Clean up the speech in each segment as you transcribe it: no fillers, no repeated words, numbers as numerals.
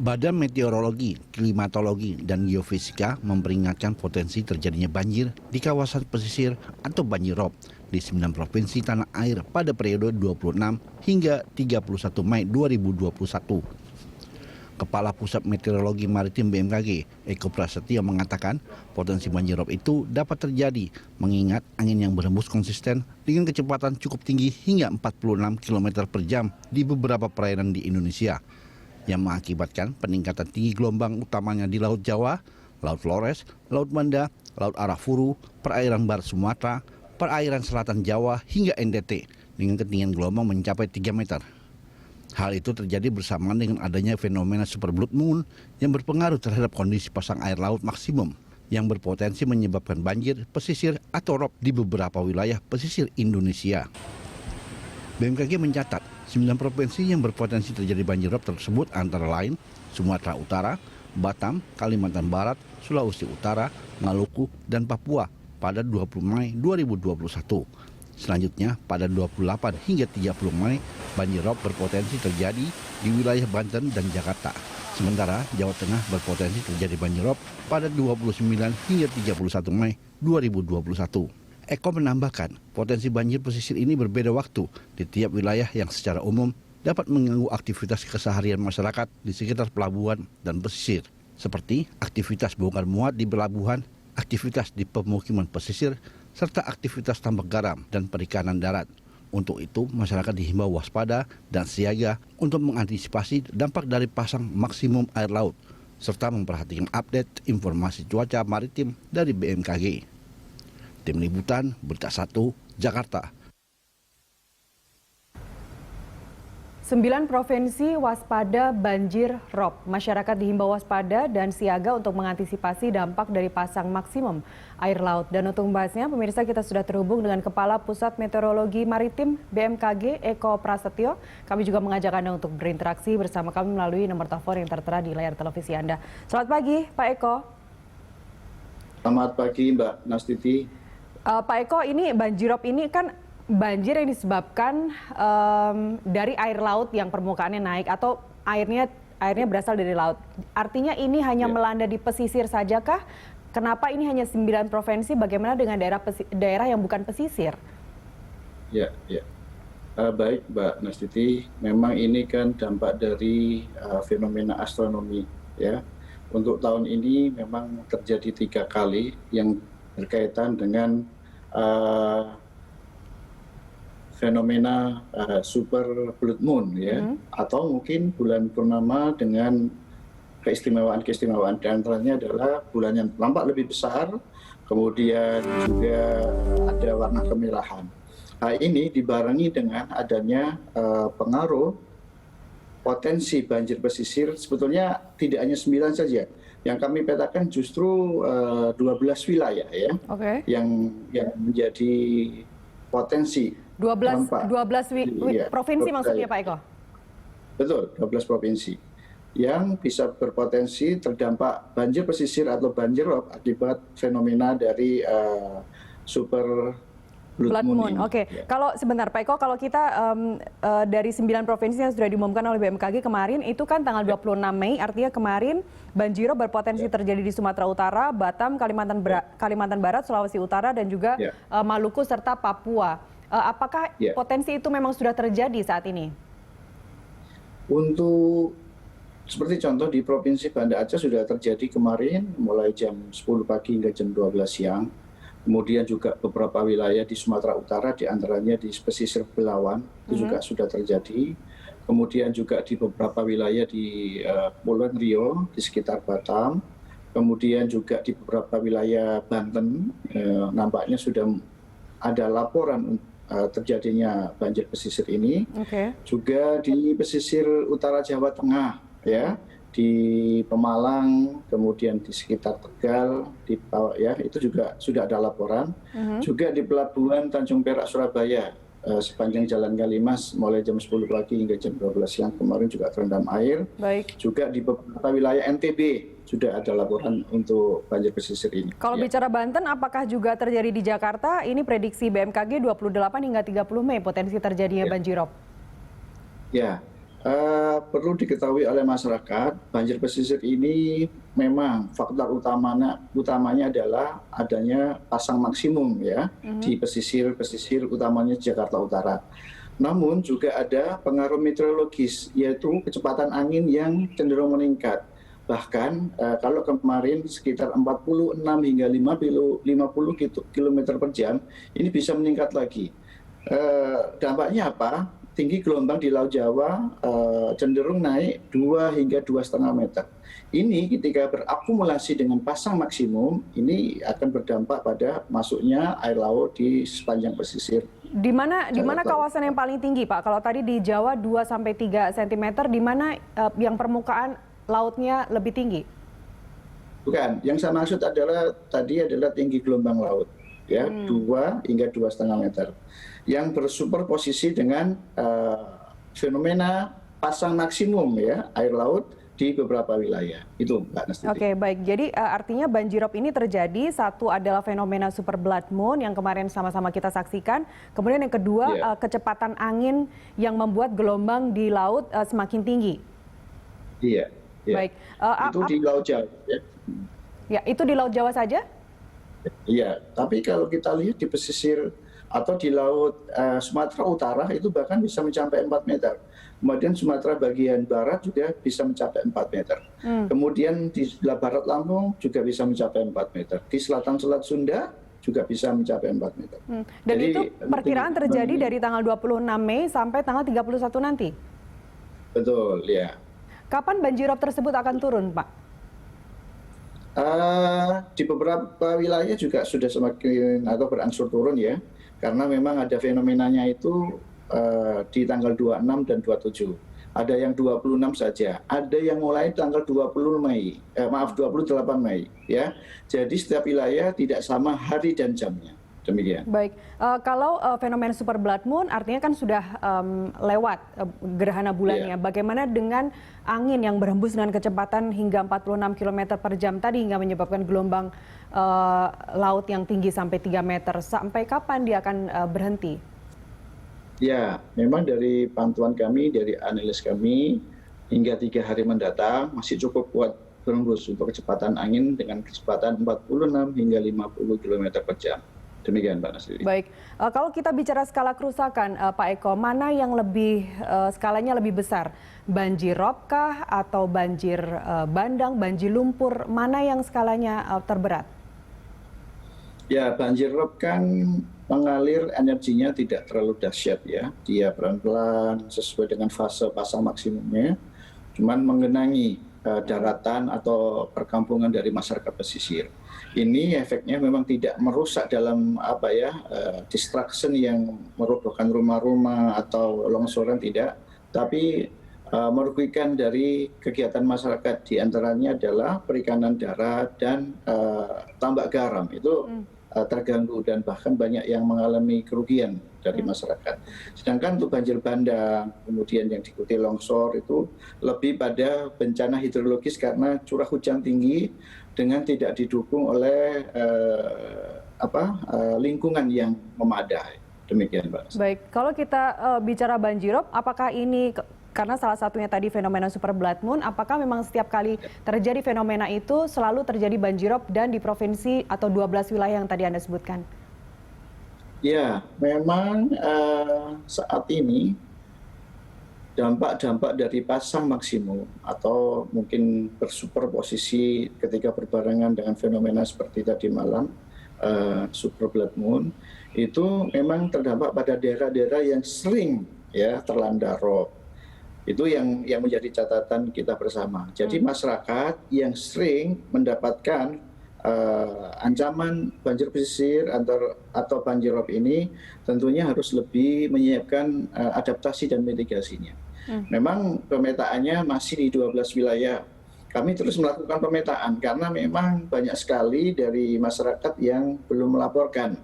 Badan Meteorologi, Klimatologi, dan Geofisika memperingatkan potensi terjadinya banjir di kawasan pesisir atau banjir rob di 9 provinsi tanah air pada periode 26 hingga 31 Mai 2021. Kepala Pusat Meteorologi Maritim BMKG, Eko Prasetyo mengatakan potensi banjir rob itu dapat terjadi mengingat angin yang berhembus konsisten dengan kecepatan cukup tinggi hingga 46 km per jam di beberapa perairan di Indonesia, yang mengakibatkan peningkatan tinggi gelombang utamanya di Laut Jawa, Laut Flores, Laut Banda, Laut Arafuru, perairan Barat Sumatera, perairan Selatan Jawa hingga NTT dengan ketinggian gelombang mencapai 3 meter. Hal itu terjadi bersamaan dengan adanya fenomena super blood moon yang berpengaruh terhadap kondisi pasang air laut maksimum yang berpotensi menyebabkan banjir, pesisir atau rob di beberapa wilayah pesisir Indonesia. BMKG mencatat 9 provinsi yang berpotensi terjadi banjir rob tersebut antara lain Sumatera Utara, Batam, Kalimantan Barat, Sulawesi Utara, Maluku, dan Papua pada 20 Mei 2021. Selanjutnya, pada 28 hingga 30 Mei, banjir rob berpotensi terjadi di wilayah Banten dan Jakarta. Sementara Jawa Tengah berpotensi terjadi banjir rob pada 29 hingga 31 Mei 2021. Eko menambahkan, potensi banjir pesisir ini berbeda waktu di tiap wilayah yang secara umum dapat mengganggu aktivitas keseharian masyarakat di sekitar pelabuhan dan pesisir, seperti aktivitas bongkar muat di pelabuhan, aktivitas di pemukiman pesisir, serta aktivitas tambak garam dan perikanan darat. Untuk itu, masyarakat dihimbau waspada dan siaga untuk mengantisipasi dampak dari pasang maksimum air laut, serta memperhatikan update informasi cuaca maritim dari BMKG. Tim Liputan, Berita 1, Jakarta. 9 provinsi waspada banjir rob. Masyarakat dihimbau waspada dan siaga untuk mengantisipasi dampak dari pasang maksimum air laut. Dan untuk membahasnya, pemirsa, kita sudah terhubung dengan Kepala Pusat Meteorologi Maritim BMKG, Eko Prasetyo. Kami juga mengajak Anda untuk berinteraksi bersama kami melalui nomor telepon yang tertera di layar televisi Anda. Selamat pagi, Pak Eko. Selamat pagi, Mbak Nastiti. Pak Eko, ini banjir rob ini kan banjir yang disebabkan dari air laut yang permukaannya naik atau airnya berasal dari laut. Artinya ini hanya melanda di pesisir sajakah? Kenapa ini hanya 9 provinsi? Bagaimana dengan daerah yang bukan pesisir? Ya. Baik, Mbak Nastiti. Memang ini kan dampak dari fenomena astronomi. Ya, untuk tahun ini memang terjadi 3 kali yang berkaitan dengan fenomena super blood moon, ya, atau mungkin bulan purnama dengan keistimewaan-keistimewaan. Di antaranya adalah bulan yang nampak lebih besar, kemudian juga ada warna kemerahan. Ini dibarengi dengan adanya pengaruh potensi banjir pesisir. Sebetulnya tidak hanya 9 saja. Yang kami petakan justru 12 wilayah, ya, yang menjadi potensi. 12 provinsi maksudnya, Pak Eko? Betul, 12 provinsi yang bisa berpotensi terdampak banjir pesisir atau banjir rob akibat fenomena dari super blood moon. Oke. Ya. Kalau sebentar, Pak Eko, kalau kita dari 9 provinsi yang sudah diumumkan oleh BMKG kemarin, itu kan tanggal 26 Mei, artinya kemarin banjir rob berpotensi terjadi di Sumatera Utara, Batam, Kalimantan Barat, Sulawesi Utara, dan juga Maluku serta Papua. Apakah potensi itu memang sudah terjadi saat ini? Untuk seperti contoh di Provinsi Banda Aceh sudah terjadi kemarin mulai jam 10 pagi hingga jam 12 siang. Kemudian juga beberapa wilayah di Sumatera Utara, diantaranya di pesisir Belawan, itu juga sudah terjadi. Kemudian juga di beberapa wilayah di Kepulauan Riau, di sekitar Batam. Kemudian juga di beberapa wilayah Banten, nampaknya sudah ada laporan terjadinya banjir pesisir ini. Juga di pesisir utara Jawa Tengah, ya, di Pemalang, kemudian di sekitar Tegal, itu juga sudah ada laporan. Juga di pelabuhan Tanjung Perak Surabaya, sepanjang Jalan Kalimas mulai jam 10 pagi hingga jam 12 siang kemarin juga terendam air. Juga di beberapa wilayah NTB sudah ada laporan untuk banjir pesisir ini. Kalau bicara Banten, apakah juga terjadi di Jakarta? Ini prediksi BMKG 28 hingga 30 Mei potensi terjadinya banjirop. Ya, Perlu diketahui oleh masyarakat, banjir pesisir ini memang faktor utamanya adalah adanya pasang maksimum ya di pesisir utamanya Jakarta Utara. Namun juga ada pengaruh meteorologis, yaitu kecepatan angin yang cenderung meningkat. Bahkan kalau kemarin sekitar 46 hingga 50 km per jam, ini bisa meningkat lagi. Dampaknya apa? Tinggi gelombang di Laut Jawa cenderung naik 2 hingga 2,5 meter. Ini ketika berakumulasi dengan pasang maksimum, ini akan berdampak pada masuknya air laut di sepanjang pesisir. Di mana kawasan yang paling tinggi, Pak? Kalau tadi di Jawa 2 sampai 3 cm, di mana yang permukaan lautnya lebih tinggi? Bukan, yang saya maksud adalah tinggi gelombang laut, ya 2 hingga 2,5 meter, yang bersuperposisi dengan fenomena pasang maksimum ya air laut di beberapa wilayah. Itu Mbak Nastiti. Oke, baik. Jadi artinya banjirop ini terjadi, satu adalah fenomena super blood moon yang kemarin sama-sama kita saksikan. Kemudian yang kedua, kecepatan angin yang membuat gelombang di laut semakin tinggi. Iya. Baik. Itu di Laut Jawa. Ya, itu di Laut Jawa saja? Iya, tapi kalau kita lihat di pesisir atau di Laut Sumatera Utara itu bahkan bisa mencapai 4 meter. Kemudian Sumatera bagian barat juga bisa mencapai 4 meter. Kemudian di sebelah barat Lampung juga bisa mencapai 4 meter. Di selatan Selat Sunda juga bisa mencapai 4 meter. Dan jadi, itu perkiraan terjadi dari tanggal 26 Mei sampai tanggal 31 nanti? Betul, ya. Kapan banjirop tersebut akan turun, Pak? Di beberapa wilayah juga sudah semakin atau berangsur turun ya. Karena memang ada fenomenanya itu di tanggal 26 dan 27. Ada yang 26 saja, ada yang mulai tanggal 28 Mei ya. Jadi setiap wilayah tidak sama hari dan jamnya. Demikian. Baik, kalau fenomena super blood moon artinya kan sudah lewat gerhana bulannya. Bagaimana dengan angin yang berhembus dengan kecepatan hingga 46 km per jam tadi hingga menyebabkan gelombang laut yang tinggi sampai 3 meter. Sampai kapan dia akan berhenti? Ya, memang dari pantauan kami, dari analis kami, hingga 3 hari mendatang masih cukup kuat berhembus untuk kecepatan angin dengan kecepatan 46 hingga 50 km per jam. Demikian, Mbak Nastiti. Baik, kalau kita bicara skala kerusakan, Pak Eko, mana yang skalanya lebih besar? Banjir rob kah atau banjir bandang, banjir lumpur, mana yang skalanya terberat? Ya, banjir rob kan mengalir energinya tidak terlalu dahsyat ya. Dia pelan-pelan sesuai dengan fase pasang maksimumnya. Cuman mengenangi daratan atau perkampungan dari masyarakat pesisir. Ini efeknya memang tidak merusak dalam destruction yang merobohkan rumah-rumah atau longsoran tidak, tapi merugikan dari kegiatan masyarakat, diantaranya adalah perikanan darat dan tambak garam itu terganggu dan bahkan banyak yang mengalami kerugian dari masyarakat. Sedangkan untuk banjir bandang, kemudian yang diikuti longsor itu lebih pada bencana hidrologis karena curah hujan tinggi dengan tidak didukung oleh lingkungan yang memadai. Demikian, Mbak. Baik, kalau kita bicara banjirop, apakah ini karena salah satunya tadi fenomena super blood moon, apakah memang setiap kali terjadi fenomena itu selalu terjadi banjirop dan di provinsi atau 12 wilayah yang tadi Anda sebutkan? Ya, memang saat ini dampak-dampak dari pasang maksimum atau mungkin bersuperposisi ketika berbarengan dengan fenomena seperti tadi malam, super blood moon, itu memang terdampak pada daerah-daerah yang sering ya terlanda rob. Itu yang menjadi catatan kita bersama. Jadi masyarakat yang sering mendapatkan ancaman banjir pesisir atau banjir rob ini tentunya harus lebih menyiapkan adaptasi dan mitigasinya. Memang pemetaannya masih di 12 wilayah. Kami terus melakukan pemetaan karena memang banyak sekali dari masyarakat yang belum melaporkan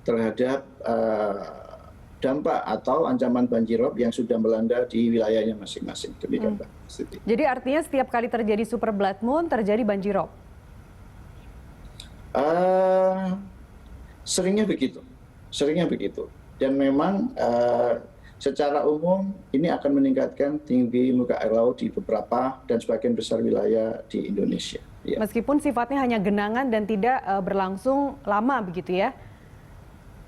terhadap dampak atau ancaman banjirop yang sudah melanda di wilayahnya masing-masing. Demikian, Mbak Siti. Jadi artinya setiap kali terjadi super blood moon terjadi banjirop? Seringnya begitu. Dan memang secara umum ini akan meningkatkan tinggi muka air laut di beberapa dan sebagian besar wilayah di Indonesia. Ya. Meskipun sifatnya hanya genangan dan tidak berlangsung lama begitu ya?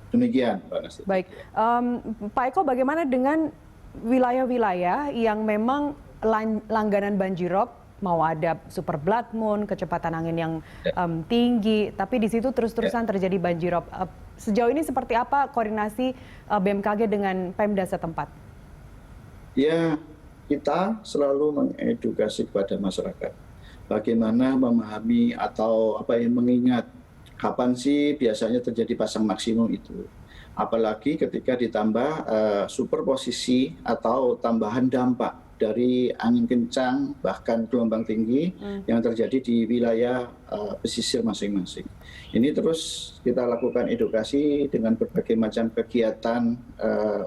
Demikian, Pak Nasti. Baik, Pak Eko, bagaimana dengan wilayah-wilayah yang memang langganan banjirop, mau ada super blood moon, kecepatan angin yang tinggi, tapi di situ terus-terusan terjadi banjirop. Sejauh ini seperti apa koordinasi BMKG dengan Pemda setempat? Ya, kita selalu mengedukasi kepada masyarakat bagaimana memahami atau mengingat kapan sih biasanya terjadi pasang maksimum itu. Apalagi ketika ditambah superposisi atau tambahan dampak dari angin kencang bahkan gelombang tinggi yang terjadi di wilayah pesisir masing-masing. Ini terus kita lakukan edukasi dengan berbagai macam kegiatan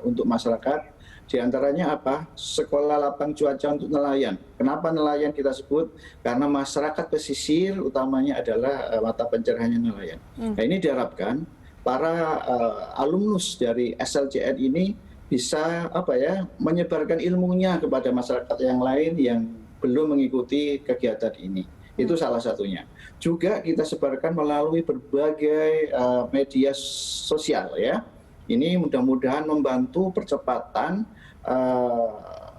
untuk masyarakat. Di antaranya apa? Sekolah lapang cuaca untuk nelayan. Kenapa nelayan kita sebut? Karena masyarakat pesisir utamanya adalah mata pencerahannya nelayan. Nah, ini diharapkan para alumnus dari SLCN ini bisa menyebarkan ilmunya kepada masyarakat yang lain yang belum mengikuti kegiatan ini. Itu salah satunya. Juga kita sebarkan melalui berbagai media sosial ya. Ini mudah-mudahan membantu percepatan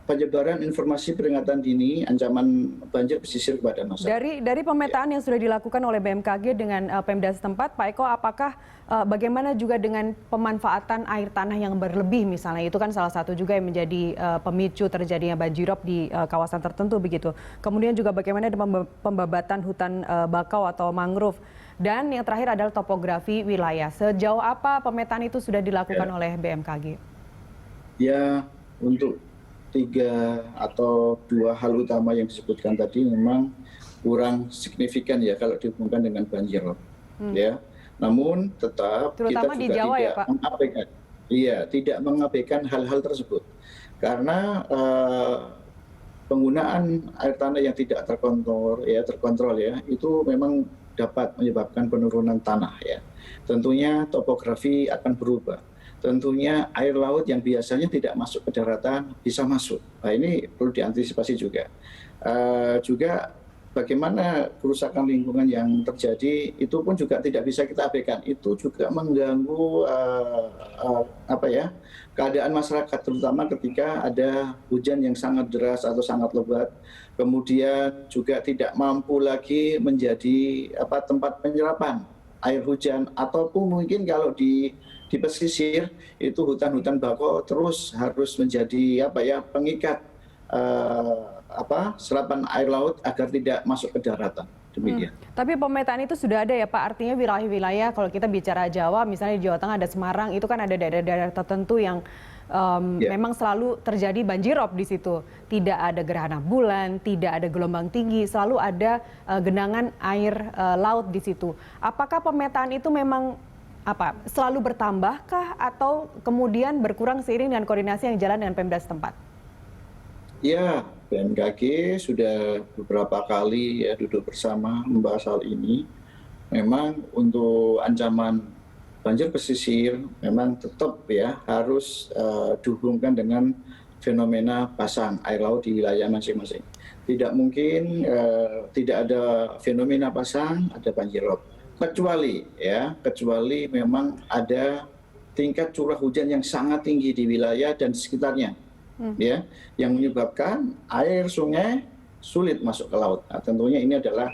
penyebaran informasi peringatan dini ancaman banjir pesisir kepada masyarakat. Dari pemetaan yang sudah dilakukan oleh BMKG dengan Pemda setempat, Pak Eko, apakah bagaimana juga dengan pemanfaatan air tanah yang berlebih misalnya? Itu kan salah satu juga yang menjadi pemicu terjadinya banjirop di kawasan tertentu begitu. Kemudian juga bagaimana dengan pembabatan hutan bakau atau mangrove. Dan yang terakhir adalah topografi wilayah. Sejauh apa pemetaan itu sudah dilakukan oleh BMKG? Ya, untuk 3 atau 2 hal utama yang disebutkan tadi memang kurang signifikan ya kalau dihubungkan dengan banjirop. Ya, namun tetap terutama kita juga di Jawa, tidak ya, Pak? mengabaikan, tidak mengabaikan hal-hal tersebut karena penggunaan air tanah yang tidak terkontrol ya itu memang dapat menyebabkan penurunan tanah ya. Tentunya topografi akan berubah. Tentunya air laut yang biasanya tidak masuk ke daratan bisa masuk. Nah, ini perlu diantisipasi juga. Juga bagaimana kerusakan lingkungan yang terjadi itu pun juga tidak bisa kita abaikan. Itu juga mengganggu keadaan masyarakat, terutama ketika ada hujan yang sangat deras atau sangat lebat. Kemudian juga tidak mampu lagi menjadi tempat penyerapan air hujan, ataupun mungkin kalau di pesisir itu hutan-hutan bakau terus harus menjadi pengikat serapan air laut agar tidak masuk ke daratan. Demikian. Tapi pemetaan itu sudah ada ya Pak, artinya wilayah-wilayah kalau kita bicara Jawa, misalnya di Jawa Tengah ada Semarang, itu kan ada daerah-daerah tertentu yang memang selalu terjadi banjirop di situ. Tidak ada gerhana bulan, tidak ada gelombang tinggi, selalu ada genangan air laut di situ. Apakah pemetaan itu memang selalu bertambahkah atau kemudian berkurang seiring dengan koordinasi yang jalan dengan Pemda setempat? Ya, BMKG sudah beberapa kali duduk bersama membahas hal ini. Memang untuk ancaman banjir pesisir memang tetap harus dihubungkan dengan fenomena pasang air laut di wilayah masing-masing. Tidak mungkin tidak ada fenomena pasang, ada banjirop. Kecuali memang ada tingkat curah hujan yang sangat tinggi di wilayah dan sekitarnya, yang menyebabkan air sungai sulit masuk ke laut. Nah, tentunya ini adalah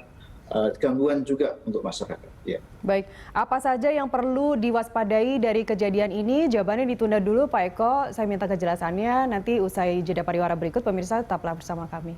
gangguan juga untuk masyarakat. Ya. Baik, apa saja yang perlu diwaspadai dari kejadian ini? Jawabannya ditunda dulu, Pak Eko. Saya minta kejelasannya nanti usai jeda pariwara berikut. Pemirsa tetaplah bersama kami.